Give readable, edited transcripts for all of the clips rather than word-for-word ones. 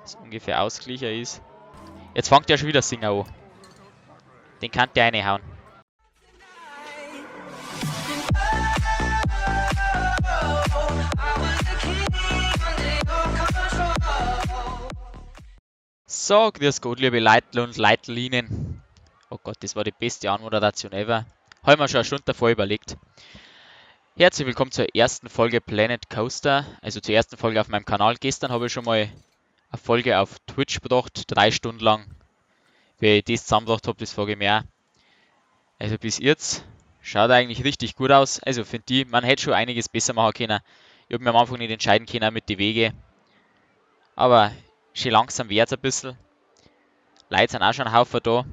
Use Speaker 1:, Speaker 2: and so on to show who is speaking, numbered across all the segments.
Speaker 1: Das ungefähr Ausgleicher ist. Jetzt fängt ja schon wieder Singer an. Den kann der reinhauen. So, grüß Gott, liebe Leitl und Leitlinen. Oh Gott, das war die beste Anmoderation ever. Habe mir schon eine Stunde davor überlegt. Herzlich willkommen zur ersten Folge Planet Coaster, also zur ersten Folge auf meinem Kanal. Gestern habe ich schon mal eine Folge auf Twitch gebracht, 3 Stunden lang. Wie ich das zusammengebracht habe, das frage ich mir auch. Also bis jetzt schaut eigentlich richtig gut aus. Also finde ich, man hätte schon einiges besser machen können. Ich habe mir am Anfang nicht entscheiden können mit den Wegen. Aber schon langsam wird es ein bisschen. Leute sind auch schon ein Haufen da.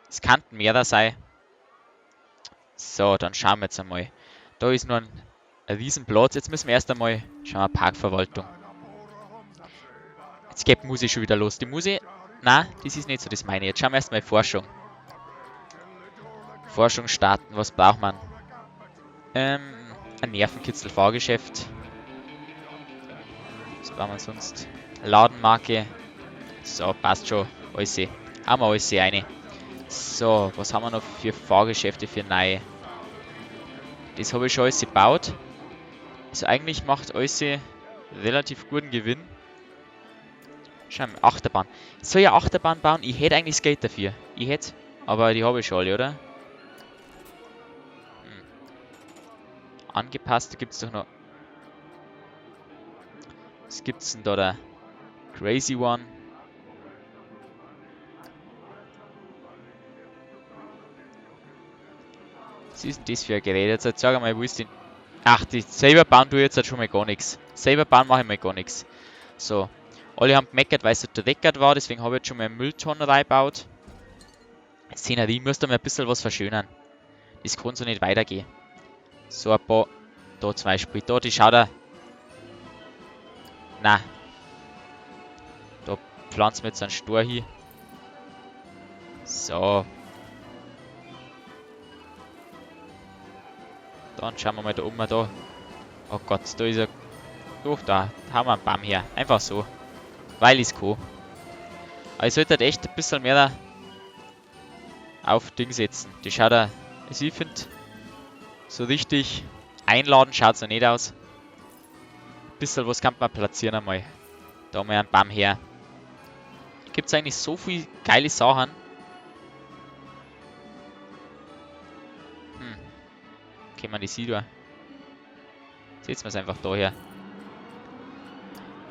Speaker 1: Es könnten mehr sein. So, dann schauen wir jetzt einmal. Da ist nur ein Riesenplatz. Jetzt müssen wir erst einmal schauen, Parkverwaltung. Jetzt geht die Musik schon wieder los. Die Musik, nein, das ist nicht so das meine. Jetzt schauen wir erstmal Forschung. Forschung starten, was braucht man? Ein Nervenkitzel-Fahrgeschäft. Was brauchen wir sonst? Ladenmarke. So, passt schon. Alles. Haben wir alles rein. So, was haben wir noch für Fahrgeschäfte für neue? Das habe ich schon alles gebaut. Also eigentlich macht alles relativ guten Gewinn. Schauen wir, Achterbahn. Ich soll ja Achterbahn bauen. Ich hätte eigentlich Skate dafür. Ich hätte, aber die habe ich schon alle, oder? Angepasst, da gibt es doch noch. Was gibt's denn da? Der Crazy One. Was ist denn das für ein Gerät? Jetzt sag mal, wo ist denn. Ach, die selber bauen tue ich jetzt schon mal gar nichts. Selber bauen mache ich mal gar nichts. So. Alle haben gemeckert, weil es so dreckert war, deswegen habe ich jetzt schon mal eine Mülltonne reingebaut. Szenerie müsste mir ein bisschen was verschönern. Das kann so nicht weitergehen. So ein paar. Da zum Beispiel. Da, die schaut er. Na. Da pflanzen wir jetzt einen Stor hin. So. Dann schauen wir mal da oben da. Oh Gott, da ist er. Doch, da haben wir einen Baum her. Einfach so. Weil ich es kann. Aber ich sollte halt echt ein bisschen mehr auf Ding setzen. Die schaut er. Also ich finde, so richtig einladen schaut es noch nicht aus. Ein bisschen was kann man platzieren einmal. Da haben wir einen Baum her. Gibt es eigentlich so viele geile Sachen. Können wir die Siedler. Setzen wir es einfach da her.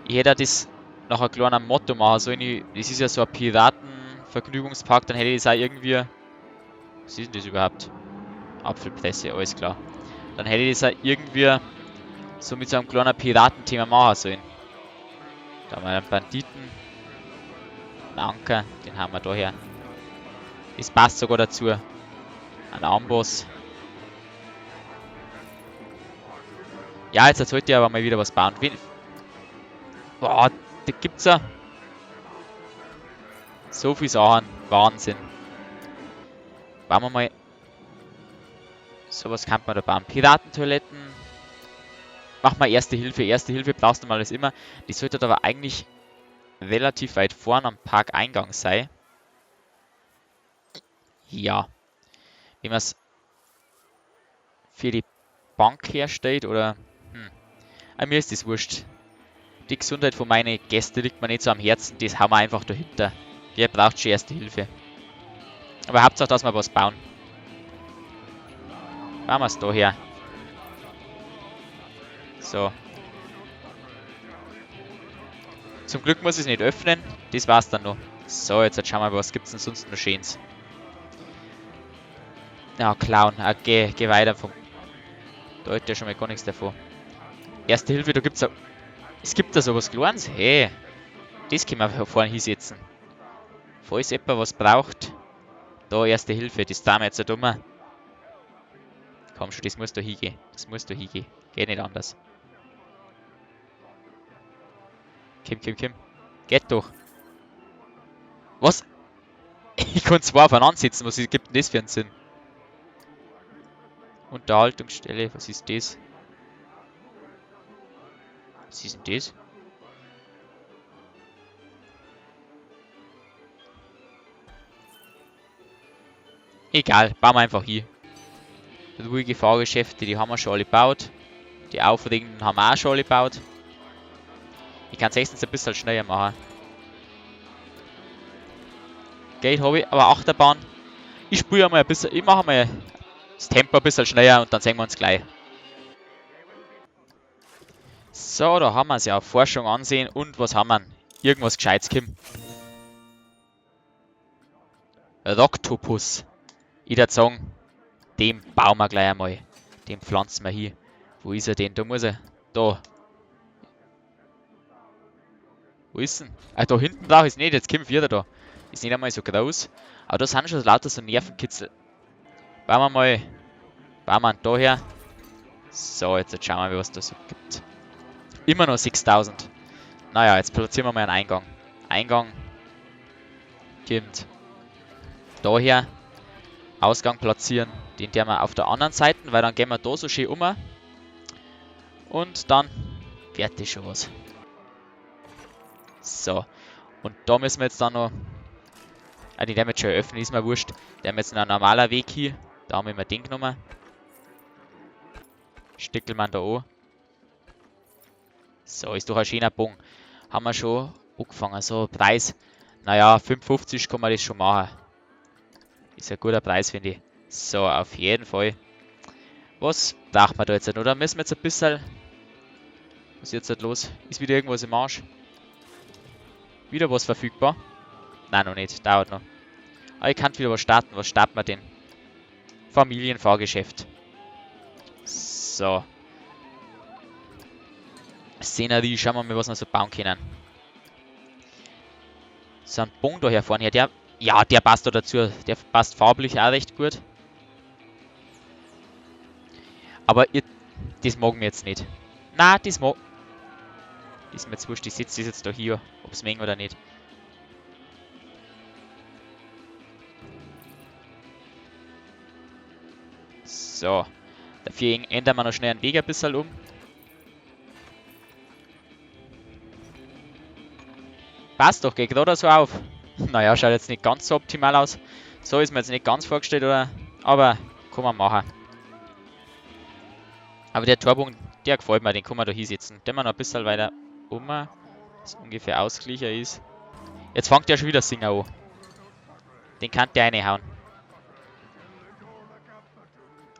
Speaker 1: Ich hätte das nach einem kleinen Motto machen sollen. Das ist ja so ein Piratenvergnügungspark, dann hätte ich das auch irgendwie. Was ist denn das überhaupt? Apfelpresse, alles klar. Dann hätte ich das auch irgendwie so mit so einem kleinen Piratenthema machen sollen. Da haben wir einen Banditen. Einen Anker, den haben wir da her. Das passt sogar dazu. Ein Amboss. Ja, jetzt sollte ich aber mal wieder was bauen. Boah, da gibt's ja so viele Sachen. Wahnsinn. Bauen wir mal. Sowas kann man da bauen. Piratentoiletten. Mach mal Erste Hilfe. Erste Hilfe brauchst du mal alles immer. Die sollte aber eigentlich relativ weit vorne am Parkeingang sein. Ja. Wie man es für die Bank herstellt oder. Mir ist das wurscht. Die Gesundheit von meinen Gästen liegt mir nicht so am Herzen. Das haben wir einfach dahinter. Wer braucht schon Erste Hilfe? Aber Hauptsache, dass wir was bauen. Bauen wir es da her. So. Zum Glück muss ich es nicht öffnen. Das war's dann noch. So, jetzt schauen wir mal, was gibt's denn sonst noch Schönes. Ja, Clown. Okay, geh weiter. Da hat ja schon mal gar nichts davon. Erste Hilfe, da gibt's auch. Es gibt da sowas Kleines. Hey. Das können wir vorne hinsetzen. Falls jemand was braucht. Da, Erste Hilfe. Das da wir jetzt nicht dummer. Komm schon, das muss da hingehen. Das muss da hingehen. Geht nicht anders. Komm. Geht doch. Was? Ich kann zwei aufeinander sitzen. Was gibt denn das für einen Sinn? Unterhaltungsstelle. Was ist das? Was ist denn das? Egal, bauen wir einfach hin. Ruhige Fahrgeschäfte, die haben wir schon alle gebaut. Die aufregenden haben wir auch schon alle gebaut. Ich kann es höchstens ein bisschen schneller machen. Geld habe ich, aber Achterbahn. Ich spüre einmal ein bisschen, ich mache mal das Tempo ein bisschen schneller und dann sehen wir uns gleich. So, da haben wir es ja. Forschung ansehen und was haben wir? Irgendwas Gescheites, Kim. Rocktopus. Ich würde sagen, den bauen wir gleich einmal. Den pflanzen wir hier. Wo ist er denn? Da muss er. Da. Wo ist denn? Ah, da hinten brauche ich es nicht. Jetzt kommt wieder da. Ist nicht einmal so groß. Aber da sind schon lauter so Nervenkitzel. Bauen wir mal. Bauen wir ihn da her. So, jetzt schauen wir, was da so gibt. Immer noch 6000. Naja, jetzt platzieren wir mal einen Eingang. Eingang. Kommt daher. Ausgang platzieren. Den der wir auf der anderen Seite, weil dann gehen wir da so schön um. Und dann fertig schon was. So. Und da müssen wir jetzt dann noch. Ah, die werden wir jetzt schon öffnen, ist mir wurscht. Der haben jetzt noch ein normaler Weg hier. Da haben wir mal den genommen. Stickeln wir da an. So, ist doch ein schöner Bogen. Haben wir schon angefangen. So, Preis. Naja, 55 kann man das schon machen. Ist ein guter Preis, finde ich. So, auf jeden Fall. Was braucht man da jetzt? Oder müssen wir jetzt ein bisschen. Was ist jetzt halt los? Ist wieder irgendwas im Arsch? Wieder was verfügbar? Nein, noch nicht. Dauert noch. Aber ich kann wieder was starten. Was starten wir denn? Familienfahrgeschäft. So. Szenerie. Schauen wir mal, was wir so bauen können. So ein Bogen da hier vorne her. Der, ja, der passt da dazu. Der passt farblich auch recht gut. Aber das mag mir jetzt nicht. Na, das mag. Ist mir jetzt wurscht. Ich sitze jetzt da hier. Ob es mengen oder nicht. So. Dafür ändern wir noch schnell einen Weg ein bisschen um. Passt doch, geht gerade so auf. Naja, schaut jetzt nicht ganz so optimal aus. So ist mir jetzt nicht ganz vorgestellt, oder? Aber kann man machen. Aber der Torbogen, der gefällt mir, den kann man da hinsetzen. Den wir noch ein bisschen weiter um, dass ungefähr ausgleicher ist. Jetzt fängt der schon wieder Singer an. Den kann der reinhauen.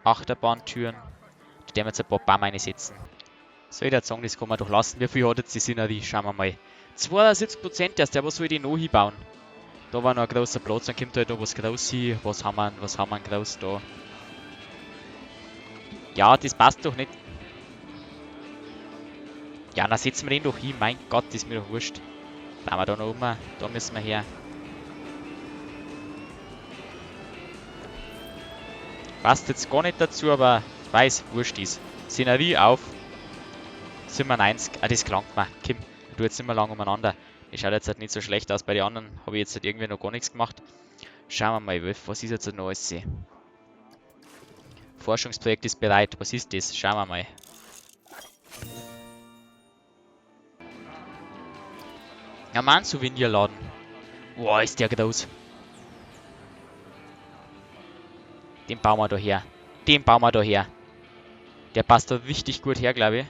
Speaker 1: Achterbahntüren. Die werden wir jetzt ein paar Bäume reinsetzen. So, ich würde sagen, das kann man doch lassen. Wie viel hat jetzt die Szenerie? Schauen wir mal. 72% erst, der was soll ich noch hinbauen? Da war noch ein großer Platz, dann kommt halt noch was groß hin. Was haben wir groß da? Ja, das passt doch nicht. Ja, dann setzen wir den doch hin. Mein Gott, das ist mir doch wurscht. Bauen wir da noch um. Da müssen wir her. Passt jetzt gar nicht dazu, aber ich weiß, wurscht ist. Szenerie auf. 97. Ah, das klangt mir. Kim, du jetzt nicht mehr lang umeinander. Das schaut jetzt halt nicht so schlecht aus. Bei den anderen habe ich jetzt halt irgendwie noch gar nichts gemacht. Schauen wir mal, was ist jetzt noch alles? Forschungsprojekt ist bereit. Was ist das? Schauen wir mal. Ja, Mann, Souvenirladen. Boah, ist der groß. Den bauen wir da her. Den bauen wir da her. Der passt da richtig gut her, glaube ich.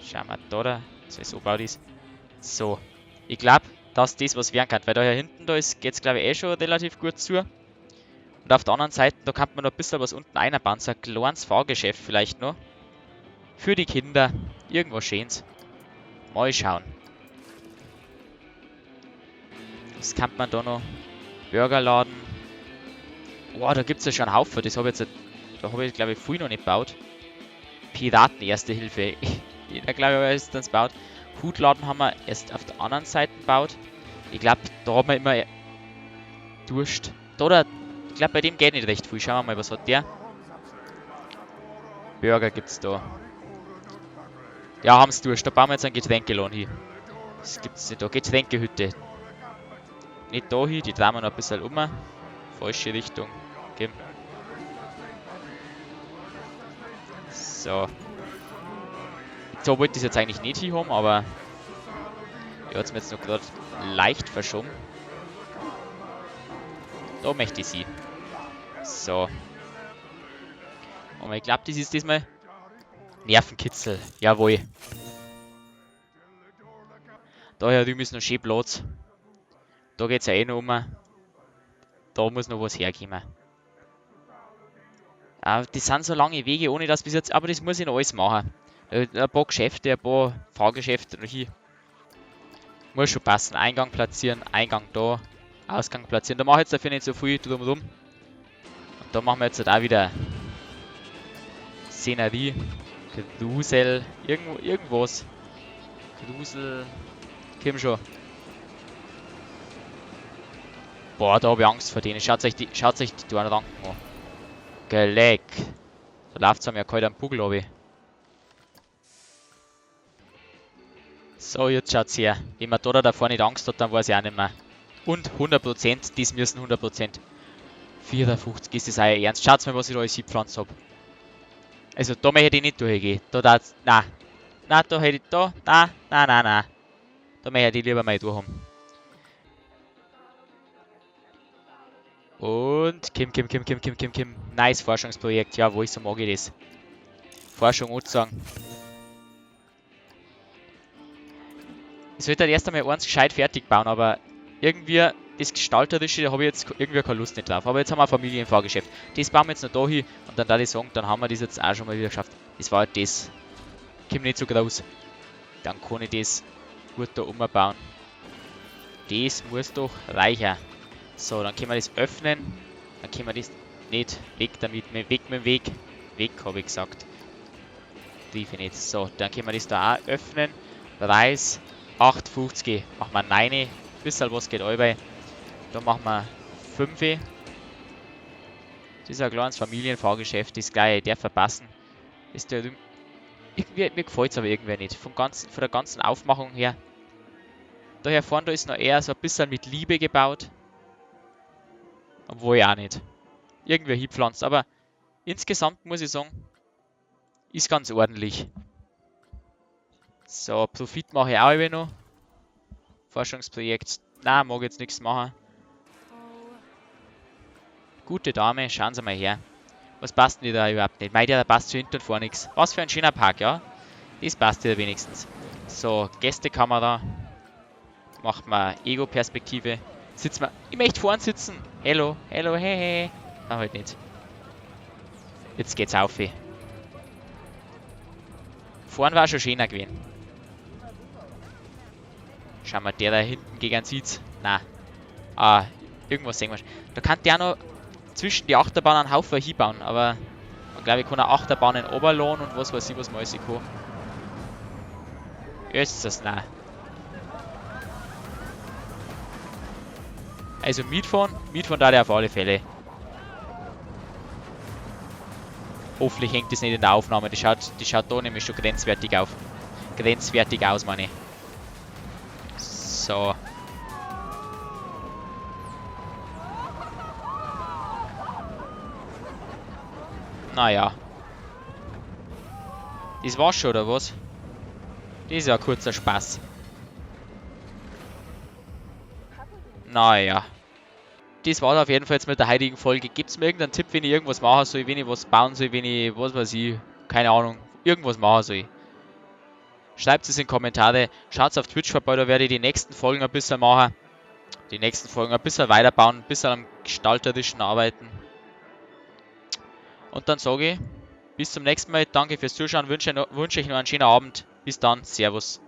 Speaker 1: Schauen wir da, so es angebaut ist. So. Ich glaube, dass das was werden kann. Weil da hier hinten, da geht es glaube ich schon relativ gut zu. Und auf der anderen Seite, da kann man noch ein bisschen was unten einbauen. So ein kleines Fahrgeschäft vielleicht noch. Für die Kinder. Irgendwas Schönes. Mal schauen. Was kann man da noch? Burgerladen. Boah, da gibt es ja schon einen Haufen. Das habe ich jetzt, da habe ich glaube ich viel noch nicht gebaut. Piraten Erste Hilfe. Jeder glaube ich erstens baut. Hutladen haben wir erst auf der anderen Seite gebaut. Ich glaube, da haben wir immer Durst. Oder, ich glaube, bei dem geht nicht recht viel. Schauen wir mal, was hat der? Burger gibt es da. Ja, haben es Durst. Da bauen wir jetzt einen Getränkeladen hin. Das gibt es nicht da. Getränkehütte. Nicht da hin, die drehen wir noch ein bisschen um. Falsche Richtung. Okay. So. So wollte ich es jetzt eigentlich nicht hier haben, aber Die hat es mir jetzt noch gerade leicht verschoben. Da möchte ich sie. So. Und ich glaube, das ist diesmal Nervenkitzel. Jawohl. Da ja, die müssen noch schön Platz. Da geht es ja eh noch um. Da muss noch was herkommen. Das sind so lange Wege, ohne dass bis jetzt. Aber das muss ich noch alles machen. Ein paar Geschäfte, ein paar Fahrgeschäfte noch hier. Muss schon passen. Eingang platzieren, Eingang da, Ausgang platzieren. Da mache ich jetzt dafür nicht so viel drumherum. Und da machen wir jetzt halt auch wieder Szenerie, Grusel, irgendwas. Grusel, komm schon. Boah, da habe ich Angst vor denen. Schaut euch die Ranken an. Geleck. Da läuft es mir ja kalt am Bugel runter. So, jetzt schaut's her. Wenn man da davor nicht Angst hat, dann weiß ich auch nicht mehr. Und 100%, dies müssen 100%. 54 ist das euer Ernst. Schaut mal, was ich da alles gepflanzt habe. Also, da möchte ich nicht durchgehen. Nein. Nein, da hätte ich, nein. Da möchte ich lieber mal durch haben. Und, Kim. Nice Forschungsprojekt. Jawohl, so mag ich das. Forschung und sagen. Ich sollte halt erst einmal eins gescheit fertig bauen, aber irgendwie das Gestalterische, da habe ich jetzt irgendwie keine Lust nicht drauf. Aber jetzt haben wir ein Familienfahrgeschäft. Das bauen wir jetzt noch da hin und dann da ich sagen, dann haben wir das jetzt auch schon mal wieder geschafft. Das war halt das. Kommt nicht so groß. Dann kann ich das gut da umbauen. Das muss doch reichen. So, dann können wir das öffnen. Dann können wir das nicht weg damit. Weg mit dem Weg. Weg, habe ich gesagt. Triff ich nicht. So, dann können wir das da auch öffnen. Preis 8,50. Machen wir 9. Bisschen was geht allbei. Da machen wir 5. Das ist ein kleines Familienfahrgeschäft. Das gleich der verpassen. Ist der irgendwie, mir gefällt es aber irgendwie nicht. Von der ganzen Aufmachung her. Daher vorne da ist noch eher so ein bisschen mit Liebe gebaut. Obwohl auch nicht. Irgendwie hinpflanzt. Aber insgesamt muss ich sagen, ist ganz ordentlich. So, Profit mache ich auch immer noch. Forschungsprojekt. Nein, mag jetzt nichts machen. Gute Dame, schauen Sie mal her. Was passt denn da überhaupt nicht? Meint ja, da passt zu hinten und vor nichts. Was für ein schöner Park, ja? Das passt ja wenigstens. So, Gästekamera. Macht mal Ego-Perspektive. Sitzen wir. Ich möchte vorn sitzen. Hello, hey. Ah, halt nicht. Jetzt geht's auf. Vorn war schon schöner gewesen. Schauen wir, der da hinten gegen einen sieht. Nein. Irgendwas sehen wir schon. Da kann der noch zwischen die Achterbahnen einen Haufen hinbauen, aber man glaube ich kann eine Achterbahnen runterladen und was weiß ich, was man alles kann. Ist das nein. Also mitfahren da der auf alle Fälle. Hoffentlich hängt das nicht in der Aufnahme, die schaut da nämlich schon grenzwertig auf. Grenzwertig aus, meine ich. So. Naja. Das war's schon, oder was? Das ist ja ein kurzer Spaß. Naja. Das war's auf jeden Fall jetzt mit der heutigen Folge. Gibt's mir irgendeinen Tipp, wenn ich irgendwas machen soll, wenn ich was bauen soll, wenn ich, was weiß ich, keine Ahnung, irgendwas machen soll? Schreibt es in die Kommentare. Schaut auf Twitch vorbei, da werde ich die nächsten Folgen ein bisschen machen. Die nächsten Folgen ein bisschen weiterbauen, ein bisschen am gestalterischen arbeiten. Und dann sage ich, bis zum nächsten Mal. Danke fürs Zuschauen, wünsche euch noch einen schönen Abend. Bis dann, Servus.